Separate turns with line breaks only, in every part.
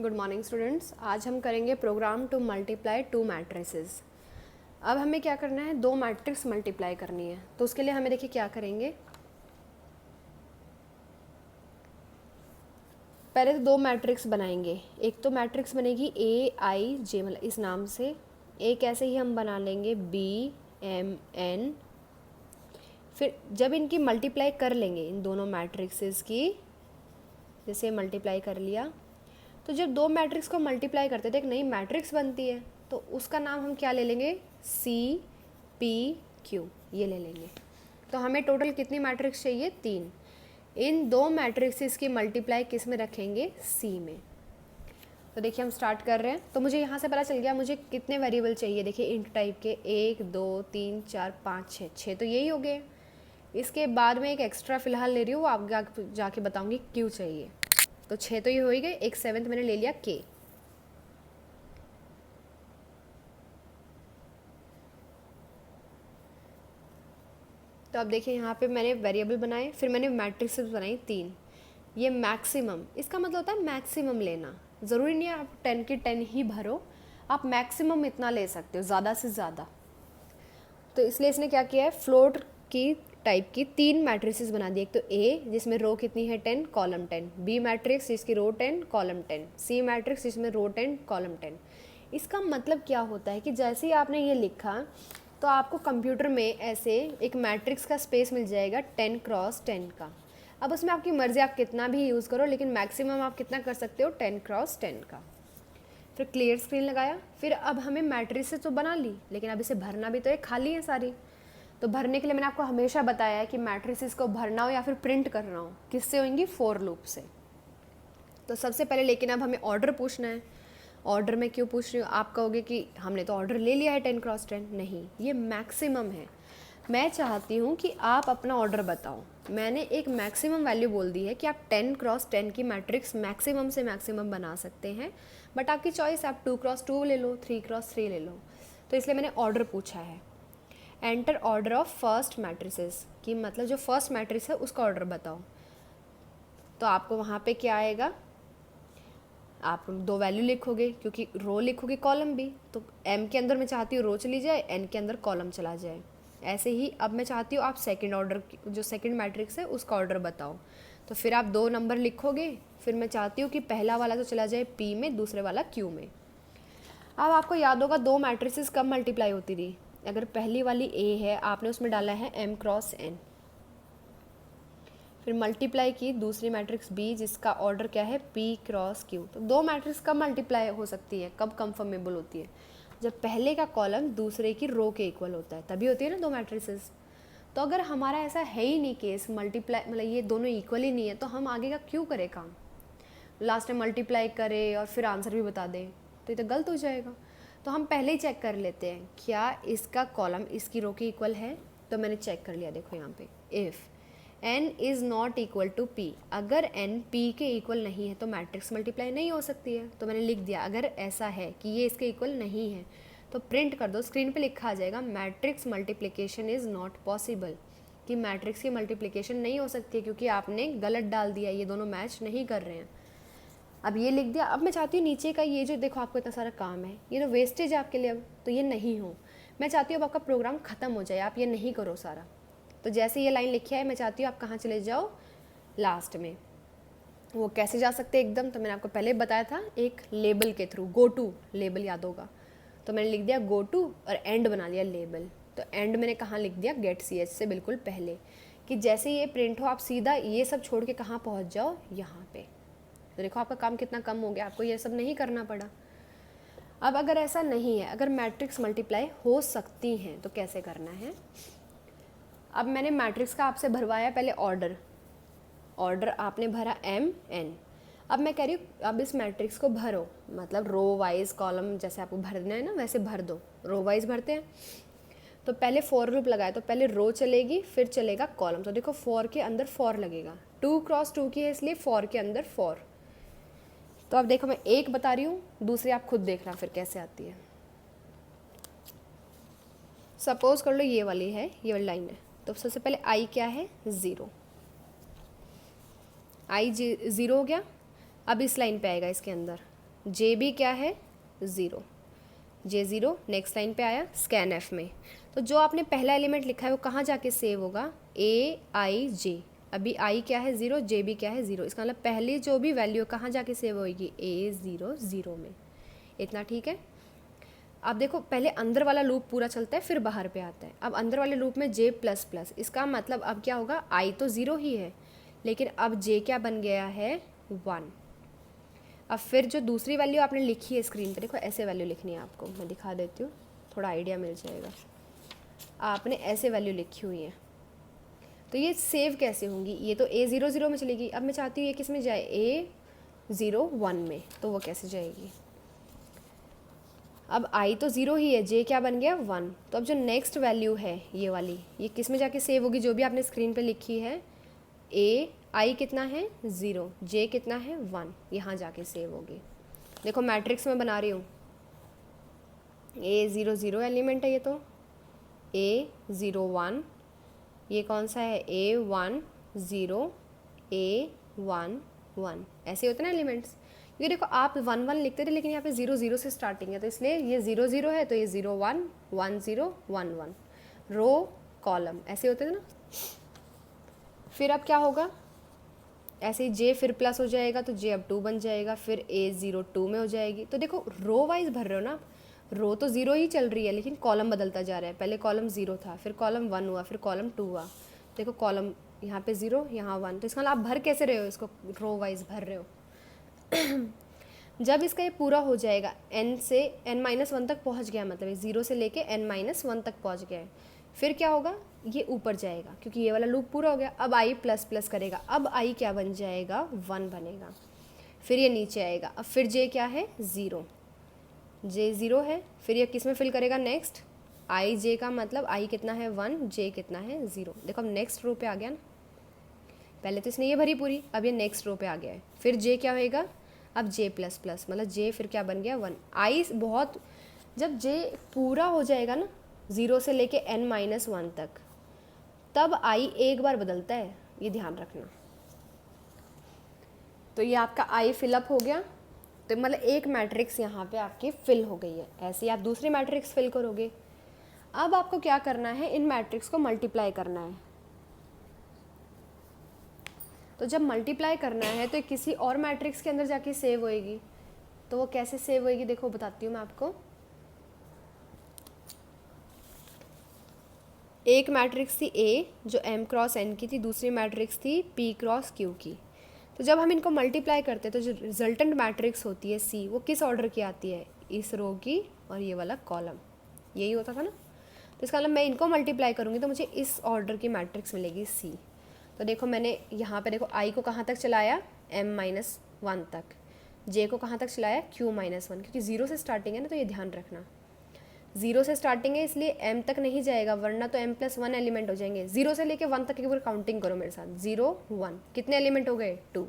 Good morning students. आज हम करेंगे program to multiply two matrices. अब हमें क्या करना है, दो मैट्रिक्स मल्टीप्लाई करनी है। तो उसके लिए हमें देखिए क्या करेंगे, पहले तो दो मैट्रिक्स बनाएंगे। एक तो मैट्रिक्स बनेगी ए आई जे, मतलब इस नाम से। एक ऐसे ही हम बना लेंगे बी एम एन। फिर जब इनकी मल्टीप्लाई कर लेंगे, इन दोनों मैट्रिक्सेस की जैसे मल्टीप्लाई कर लिया, तो जब दो मैट्रिक्स को मल्टीप्लाई करते हैं तो एक नई मैट्रिक्स बनती है। तो उसका नाम हम क्या ले लेंगे, सी पी क्यू, ये ले लेंगे। तो हमें टोटल कितनी मैट्रिक्स चाहिए, 3। इन दो मैट्रिक्सेस की मल्टीप्लाई किस में रखेंगे, सी में। तो देखिए हम स्टार्ट कर रहे हैं। तो मुझे यहाँ से पता चल गया मुझे कितने वेरिएबल चाहिए। देखिए इंट टाइप के 1 2 3 4 5 6, 6 तो यही हो गए। इसके बाद में एक एक्स्ट्रा फिलहाल ले रही हूँ, वो आगे जाके बताऊँगी क्यों चाहिए। तो 6 तो ये हो ही गए। एक 7th मैंने ले लिया के। तो अब देखिए यहाँ पे मैंने वेरिएबल बनाए, फिर मैंने मैट्रिक्सेस बनाई 3। ये मैक्सिमम, इसका मतलब होता है मैक्सिमम लेना। ज़रूरी नहीं है आप 10 की 10 ही भरो, आप मैक्सिमम इतना ले सकते हो, ज़्यादा से ज़्यादा। तो इसलिए इसने क्या किया है, फ्लोट की टाइप की 3 मैट्रिसेस बना दी। एक तो ए जिसमें रो कितनी है 10 कॉलम 10, बी मैट्रिक्स जिसकी रो 10 कॉलम 10, सी मैट्रिक्स जिसमें रो 10 कॉलम 10। इसका मतलब क्या होता है कि जैसे ही आपने ये लिखा तो आपको कंप्यूटर में ऐसे एक मैट्रिक्स का स्पेस मिल जाएगा 10 क्रॉस 10 का। अब उसमें आपकी मर्ज़ी, आप कितना भी यूज़ करो, लेकिन मैक्सिमम आप कितना कर सकते हो, 10 क्रॉस 10 का। फिर क्लियर स्क्रीन लगाया। फिर अब हमें मैट्रिसेस तो बना ली, लेकिन अब इसे भरना भी तो है, खाली है सारी। तो भरने के लिए मैंने आपको हमेशा बताया है कि मैट्रिसेस को भरना हो या फिर प्रिंट करना हो, किससे होंगी, फॉर लूप से। तो सबसे पहले लेकिन अब हमें ऑर्डर पूछना है। ऑर्डर में क्यों पूछ रही हूँ, आप कहोगे कि हमने तो ऑर्डर ले लिया है 10 क्रॉस 10। नहीं, ये मैक्सिमम है। मैं चाहती हूँ कि आप अपना ऑर्डर बताओ। मैंने एक मैक्सिमम वैल्यू बोल दी है कि आप 10 क्रॉस 10 की मैट्रिक्स मैक्सिमम से मैक्सिमम बना सकते हैं, बट आपकी चॉइस, आप 2 क्रॉस 2 ले लो, 3 क्रॉस 3 ले लो। तो इसलिए मैंने ऑर्डर पूछा है। Enter order of first matrices, कि मतलब जो फर्स्ट मैट्रिक्स है उसका ऑर्डर बताओ। तो आपको वहाँ पे क्या आएगा, आप 2 वैल्यू लिखोगे, क्योंकि रो लिखोगे कॉलम भी। तो एम के अंदर मैं चाहती हूँ रो चली जाए, एन के अंदर कॉलम चला जाए। ऐसे ही अब मैं चाहती हूँ आप सेकंड ऑर्डर, जो सेकंड मैट्रिक्स है उसका ऑर्डर बताओ। तो फिर आप 2 नंबर लिखोगे। फिर मैं चाहती हूँ कि पहला वाला तो चला जाए पी में, दूसरे वाला क्यू में। अब आपको याद होगा 2 मैट्रिसेस कब मल्टीप्लाई होती थी, अगर पहली वाली ए है, आपने उसमें डाला है एम क्रॉस एन। फिर मल्टीप्लाई की दूसरी मैट्रिक्स बी जिसका ऑर्डर क्या है, पी क्रॉस क्यू। तो 2 मैट्रिक्स कब मल्टीप्लाई हो सकती है, कब कंफर्मेबल होती है, जब पहले का कॉलम दूसरे की रो के इक्वल होता है, तभी होती है ना 2 मैट्रिसेस। तो अगर हमारा ऐसा है ही नहीं केस, मल्टीप्लाई मतलब ये दोनों इक्वल ही नहीं है, तो हम आगे का क्यों करें काम, लास्ट में मल्टीप्लाई करें और फिर आंसर भी बता दें, तो ये तो गलत हो जाएगा। तो हम पहले ही चेक कर लेते हैं क्या इसका कॉलम इसकी रो के इक्वल है। तो मैंने चेक कर लिया, देखो यहाँ पे, if n is not equal to p, अगर n p के इक्वल नहीं है तो मैट्रिक्स मल्टीप्लाई नहीं हो सकती है। तो मैंने लिख दिया अगर ऐसा है कि ये इसके इक्वल नहीं है तो प्रिंट कर दो, स्क्रीन पे लिखा आ जाएगा matrix multiplication is not possible, कि मैट्रिक्स की मल्टीप्लिकेशन नहीं हो सकती है क्योंकि आपने गलत डाल दिया, ये दोनों मैच नहीं कर रहे हैं। अब ये लिख दिया। अब मैं चाहती हूँ नीचे का ये जो देखो आपको इतना सारा काम है, ये तो वेस्टेज है आपके लिए, अब तो ये नहीं हो। मैं चाहती हूँ अब आपका प्रोग्राम ख़त्म हो जाए, आप ये नहीं करो सारा। तो जैसे ये लाइन लिखी है, मैं चाहती हूँ आप कहाँ चले जाओ, लास्ट में। वो कैसे जा सकते हैं एकदम, तो मैंने आपको पहले बताया था, एक लेबल के थ्रू, गो टू लेबल याद होगा। तो मैंने लिख दिया गो टू और एंड बना लिया लेबल। तो एंड मैंने कहाँ लिख दिया, गेट सी एच से बिल्कुल पहले, कि जैसे ये प्रिंट हो आप सीधा ये सब छोड़ के कहाँ पहुँच जाओ, यहाँ पे। तो देखो आपका काम कितना कम हो गया, आपको ये सब नहीं करना पड़ा। अब अगर ऐसा नहीं है, अगर मैट्रिक्स मल्टीप्लाई हो सकती हैं तो कैसे करना है। अब मैंने मैट्रिक्स का आपसे भरवाया पहले ऑर्डर आपने भरा एम एन। अब मैं कह रही हूँ अब इस मैट्रिक्स को भरो, मतलब रो वाइज कॉलम जैसे आपको भरना है ना वैसे भर दो। रो वाइज भरते हैं। तो पहले फॉर लूप लगाए, तो पहले रो चलेगी फिर चलेगा कॉलम। तो देखो फॉर के अंदर फॉर लगेगा, 2 क्रॉस 2 की है इसलिए फॉर के अंदर फॉर। तो अब देखो मैं एक बता रही हूँ, दूसरी आप खुद देखना फिर कैसे आती है। सपोज कर लो ये वाली है, ये वाली लाइन है। तो सबसे पहले आई क्या है, 0। आई 0 हो गया। अब इस लाइन पे आएगा इसके अंदर, जे बी क्या है 0, जे 0 नेक्स्ट लाइन पे आया स्कैन एफ में। तो जो आपने पहला एलिमेंट लिखा है वो कहाँ जाके सेव होगा, ए आई जे। अभी आई क्या है 0, जे बी क्या है 0, इसका मतलब पहली जो भी वैल्यू कहाँ जाके सेव होगी, ए 0 0 में। इतना ठीक है। अब देखो पहले अंदर वाला लूप पूरा चलता है फिर बाहर पे आता है। अब अंदर वाले लूप में जे प्लस प्लस, इसका मतलब अब क्या होगा, आई तो 0 ही है लेकिन अब जे क्या बन गया है 1। अब फिर जो दूसरी वैल्यू आपने लिखी है स्क्रीन पे, देखो ऐसे वैल्यू लिखनी है आपको, मैं दिखा देती हूँ थोड़ा आइडिया मिल जाएगा। आपने ऐसे वैल्यू लिखी हुई है तो ये सेव कैसे होंगी, ये तो ए 0 0 में चलेगी। अब मैं चाहती हूँ ये किस में जाए, ए 0 1 में, तो वो कैसे जाएगी। अब आई तो 0 ही है, जे क्या बन गया 1। तो अब जो नेक्स्ट वैल्यू है ये वाली, ये किस में जाके सेव होगी, जो भी आपने स्क्रीन पे लिखी है, ए आई कितना है 0, जे कितना है 1, यहाँ जाके सेव होगी। देखो मैट्रिक्स में बना रही हूँ, ए 0 0 एलिमेंट है ये, तो ए 0 1, ये कौन सा है ए 1 0, ए 1 1, ऐसे होते ना एलिमेंट्स। ये देखो आप 1 1 लिखते थे लेकिन यहाँ पे 0 0 से स्टार्टिंग है, तो इसलिए ये 0 0 है तो ये 0 1 1 0 1 1, रो कॉलम ऐसे होते थे ना। फिर अब क्या होगा, ऐसे ही जे फिर प्लस हो जाएगा तो जे अब 2 बन जाएगा, फिर ए 0 2 में हो जाएगी। तो देखो रो वाइज भर रहे हो ना, रो तो 0 ही चल रही है लेकिन कॉलम बदलता जा रहा है। पहले कॉलम 0 था, फिर कॉलम 1 हुआ, फिर कॉलम 2 हुआ। देखो कॉलम यहाँ पे 0 यहाँ 1, तो इसका मतलब आप भर कैसे रहे हो, इसको रो वाइज भर रहे हो। जब इसका ये पूरा हो जाएगा, n से n-1 तक पहुँच गया, मतलब 0 से लेके n-1 तक पहुँच गया है, फिर क्या होगा, ये ऊपर जाएगा क्योंकि ये वाला लूप पूरा हो गया। अब आई प्लस प्लस करेगा, अब आई क्या बन जाएगा 1 बनेगा, फिर ये नीचे आएगा। अब फिर जे क्या है 0, जे 0 है, फिर ये किस में फिल करेगा नेक्स्ट, आई जे का मतलब आई कितना है 1, जे कितना है 0। देखो अब नेक्स्ट रो पे आ गया ना, पहले तो इसने ये भरी पूरी, अब ये नेक्स्ट रो पे आ गया है। फिर जे क्या होएगा, अब जे प्लस प्लस मतलब जे फिर क्या बन गया 1। आई बहुत, जब जे पूरा हो जाएगा ना 0 से लेके n-1 तक, तब आई एक बार बदलता है, ये ध्यान रखना। तो ये आपका आई फिलअप हो गया, तो मतलब एक मैट्रिक्स यहाँ पे आपकी फिल हो गई है। ऐसे ही आप दूसरी मैट्रिक्स फिल करोगे। अब आपको क्या करना है, इन मैट्रिक्स को मल्टीप्लाई करना है। तो जब मल्टीप्लाई करना है तो किसी और मैट्रिक्स के अंदर जाके सेव होएगी। तो वो कैसे सेव होएगी, देखो बताती हूँ मैं आपको। एक मैट्रिक्स थी A जो m क्रॉस n की थी, दूसरी मैट्रिक्स थी P क्रॉस Q की। तो जब हम इनको मल्टीप्लाई करते हैं तो जो रिजल्टेंट मैट्रिक्स होती है C, वो किस ऑर्डर की आती है, इस रो की और ये वाला कॉलम, यही होता था ना। तो इसका मतलब मैं इनको मल्टीप्लाई करूँगी तो मुझे इस ऑर्डर की मैट्रिक्स मिलेगी C। तो देखो मैंने यहाँ पे देखो I को कहाँ तक चलाया, m-1 तक, J को कहाँ तक चलाया, Q-1, क्योंकि 0 से स्टार्टिंग है ना, तो ये ध्यान रखना 0 से स्टार्टिंग है इसलिए m तक नहीं जाएगा, वरना तो m+1 एलिमेंट हो जाएंगे। 0 से लेके 1 तक की पूरी काउंटिंग करो मेरे साथ, 0 1 कितने एलिमेंट हो गए 2।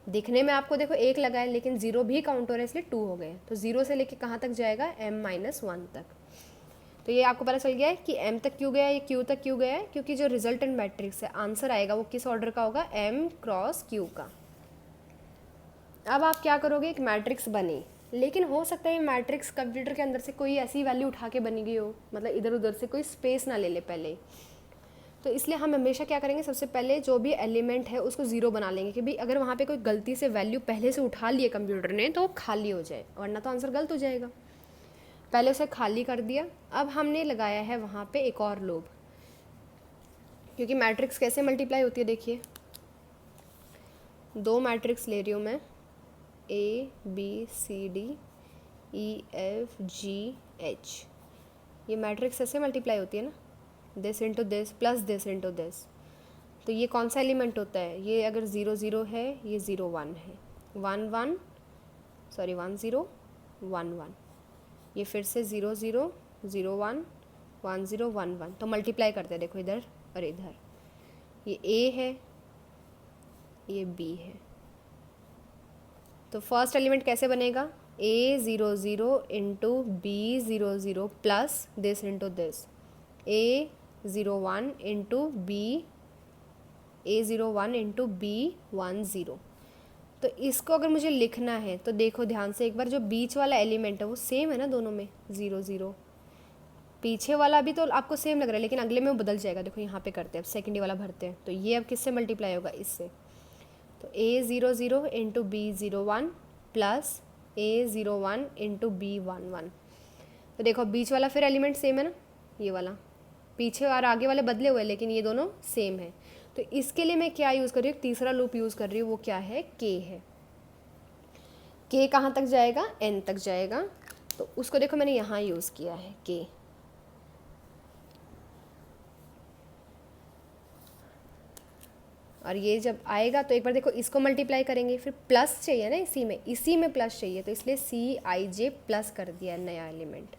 दिखने में आपको देखो 1 लगा है लेकिन 0 भी काउंट हो रहा है इसलिए 2 हो गए। तो 0 से लेके कहाँ तक जाएगा, m-1 तक। तो ये आपको पता चल गया है कि m तक क्यों गया है, ये q तक क्यों गया है, क्योंकि जो रिजल्टेंट मैट्रिक्स है आंसर आएगा वो किस ऑर्डर का होगा, m क्रॉस q का। अब आप क्या करोगे, एक मैट्रिक्स बनी, लेकिन हो सकता है ये मैट्रिक्स कंप्यूटर के अंदर से कोई ऐसी वैल्यू उठा के बनी गई हो, मतलब इधर उधर से कोई स्पेस ना ले ले पहले। तो इसलिए हम हमेशा क्या करेंगे, सबसे पहले जो भी एलिमेंट है उसको 0 बना लेंगे कि भाई अगर वहाँ पे कोई गलती से वैल्यू पहले से उठा लिए कंप्यूटर ने तो वो खाली हो जाए, वरना तो आंसर गलत हो जाएगा। पहले उसे खाली कर दिया। अब हमने लगाया है वहाँ पे एक और लूप, क्योंकि मैट्रिक्स कैसे मल्टीप्लाई होती है देखिए। 2 मैट्रिक्स ले रही हूँ मैं, ABCD EFGH, ये मैट्रिक्स ऐसे मल्टीप्लाई होती है ना, this into this plus this into this. तो ये कौन सा एलिमेंट होता है, ये अगर 0 0 है, ये 0 1 है, 1 1 सॉरी 1 0 1 1, ये फिर से 0 0 0 1 1 0 1 1। तो मल्टीप्लाई करते हैं, देखो इधर और इधर, ये A है ये B है। तो फर्स्ट एलिमेंट कैसे बनेगा, A 0 0 into B 0 0 plus this into this, A 0 1 into B, A 0 1 into B 1 0। तो इसको अगर मुझे लिखना है तो देखो ध्यान से एक बार, जो बीच वाला एलिमेंट है वो सेम है ना दोनों में, 0 0। पीछे वाला भी तो आपको सेम लग रहा है, लेकिन अगले में वो बदल जाएगा। देखो यहाँ पे करते हैं, अब सेकेंड वाला भरते हैं, तो ये अब किससे मल्टीप्लाई होगा, इससे। तो A0 0 into B0 1 plus A0 1 into B1 1। तो देखो बीच वाला फिर एलिमेंट सेम है ना, ये वाला। पीछे और आगे वाले बदले हुए, लेकिन ये दोनों सेम है। तो इसके लिए मैं क्या यूज़ कर रही हूँ, तीसरा लूप यूज़ कर रही हूँ, वो क्या है, K है। K कहाँ तक जाएगा, N तक जाएगा। तो उसको देखो मैंने यहाँ यूज़ किया है K। और ये जब आएगा तो एक बार देखो इसको मल्टीप्लाई करेंगे, फिर प्लस चाहिए ना इसी में प्लस चाहिए, तो इसलिए Cij प्लस कर दिया है नया एलिमेंट।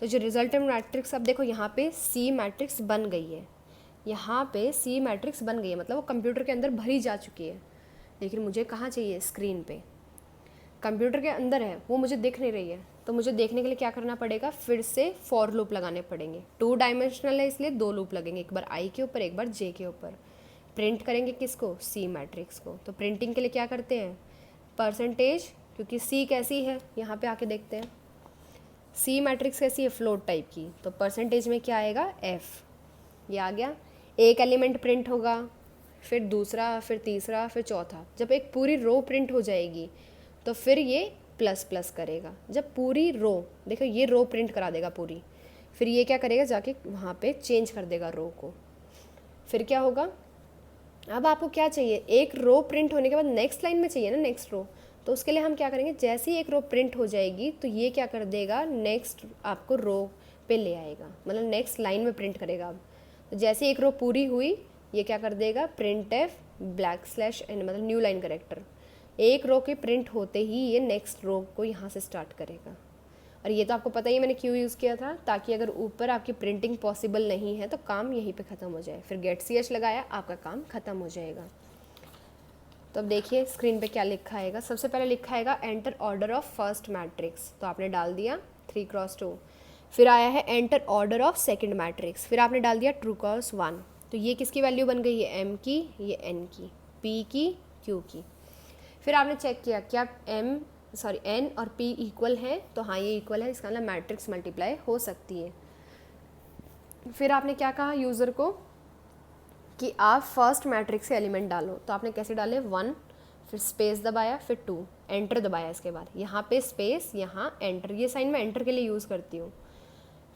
तो जो रिजल्टेंट मैट्रिक्स, अब देखो यहाँ पे C मैट्रिक्स बन गई है, यहाँ पे C मैट्रिक्स बन गई है, मतलब वो कंप्यूटर के अंदर भरी जा चुकी है। लेकिन मुझे कहाँ चाहिए, स्क्रीन पे। कंप्यूटर के अंदर है, वो मुझे दिख नहीं रही है। तो मुझे देखने के लिए क्या करना पड़ेगा, फिर से फॉर लूप लगाने पड़ेंगे। 2 डायमेंशनल है इसलिए 2 लूप लगेंगे, एक बार I के ऊपर एक बार J के ऊपर। प्रिंट करेंगे किसको, C मैट्रिक्स को। तो प्रिंटिंग के लिए क्या करते हैं, परसेंटेज, क्योंकि C कैसी है, यहाँ पे आके देखते हैं। C मैट्रिक्स कैसी है, फ्लोट टाइप की, तो परसेंटेज में क्या आएगा, F। ये आ गया। एक एलिमेंट प्रिंट होगा, फिर दूसरा, फिर तीसरा, फिर चौथा। जब एक पूरी रो प्रिंट हो जाएगी तो फिर ये प्लस प्लस करेगा। जब पूरी रो, देखो ये रो प्रिंट करा देगा पूरी, फिर ये क्या करेगा, जाके वहाँ पे चेंज कर देगा रो को। फिर क्या होगा, अब आपको क्या चाहिए, एक रो प्रिंट होने के बाद नेक्स्ट लाइन में चाहिए ना नेक्स्ट रो। तो उसके लिए हम क्या करेंगे, जैसे ही एक रो प्रिंट हो जाएगी तो ये क्या कर देगा, नेक्स्ट आपको रो पे ले आएगा, मतलब नेक्स्ट लाइन में प्रिंट करेगा। अब तो जैसे एक रो पूरी हुई, ये क्या कर देगा, प्रिंट एफ \n, मतलब न्यू लाइन करेक्टर। एक रो के प्रिंट होते ही ये नेक्स्ट रो को यहाँ से स्टार्ट करेगा। और ये तो आपको पता ही है मैंने क्यों यूज़ किया था, ताकि अगर ऊपर आपकी प्रिंटिंग पॉसिबल नहीं है तो काम यहीं पे ख़त्म हो जाए। फिर गेट ch लगाया, आपका काम ख़त्म हो जाएगा। तो अब देखिए स्क्रीन पे क्या लिखा आएगा। सबसे पहले लिखा आएगा enter order of first matrix, तो आपने डाल दिया 3x2। फिर आया है enter order of second matrix, फिर आपने डाल दिया 2x1। तो ये किसकी वैल्यू बन गई है, m की, ये n की, p की, q की। फिर आपने चेक किया क्या n और p इक्वल है, तो हाँ ये इक्वल है, इसका मतलब मैट्रिक्स मल्टीप्लाई हो सकती है। फिर आपने क्या कहा यूज़र को कि आप फर्स्ट मैट्रिक्स से एलिमेंट डालो, तो आपने कैसे डाले, 1, फिर स्पेस दबाया, फिर 2, एंटर दबाया। इसके बाद यहाँ पे स्पेस, यहाँ एंटर, ये साइन मैं एंटर के लिए यूज़ करती हूँ।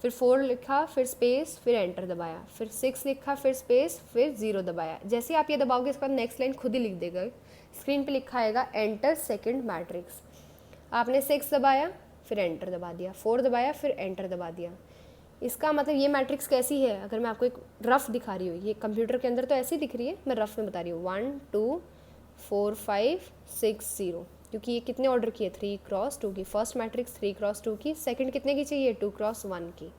फिर 4 लिखा, फिर स्पेस, फिर एंटर दबाया, फिर 6 लिखा, फिर स्पेस, फिर 0 दबाया। जैसे आप ये दबाओगे इसके बाद नेक्स्ट लाइन खुद ही लिख देगा, स्क्रीन पे लिखा आएगा एंटर सेकंड मैट्रिक्स। आपने 6 दबाया, फिर एंटर दबा दिया, 4 दबाया, फिर एंटर दबा दिया। इसका मतलब ये मैट्रिक्स कैसी है, अगर मैं आपको एक रफ दिखा रही हूँ, ये कंप्यूटर के अंदर तो ऐसी दिख रही है, मैं रफ में बता रही हूँ, 1 2 4 5 6 0, क्योंकि ये कितने ऑर्डर की है, 3x2 की। फर्स्ट मैट्रिक्स 3x2 की, सेकंड कितने की चाहिए, 2x1 की।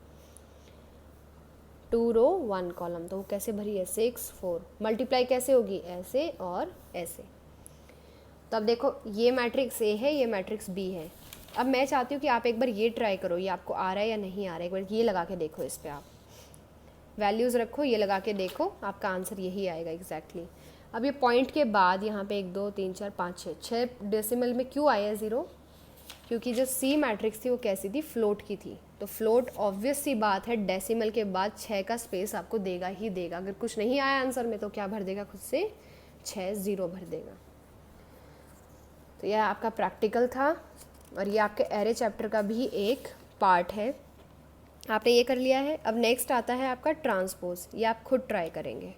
2 रो 1 कॉलम, तो वो कैसे भरी है, 6 4। मल्टीप्लाई कैसे होगी, ऐसे और ऐसे। तो अब देखो ये मैट्रिक्स ए है, ये मैट्रिक्स बी है। अब मैं चाहती हूँ कि आप एक बार ये ट्राई करो, ये आपको आ रहा है या नहीं आ रहा है। एक बार ये लगा के देखो, इस पर आप वैल्यूज़ रखो, ये लगा के देखो, आपका आंसर यही आएगा एग्जैक्टली। अब ये पॉइंट के बाद यहाँ पे 1 2 3 4 5 6 डेसिमल में क्यों आया 0, क्योंकि जो सी मैट्रिक्स थी वो कैसी थी, फ्लोट की थी। तो फ्लोट ऑब्वियस सी बात है, डेसिमल के बाद 6 का स्पेस आपको देगा ही देगा। अगर कुछ नहीं आया आंसर में तो क्या भर देगा, खुद से 6 0 भर देगा। तो यह आपका प्रैक्टिकल था, और ये आपके एरे चैप्टर का भी एक पार्ट है। आपने ये कर लिया है। अब नेक्स्ट आता है आपका ट्रांसपोज, ये आप खुद ट्राई करेंगे।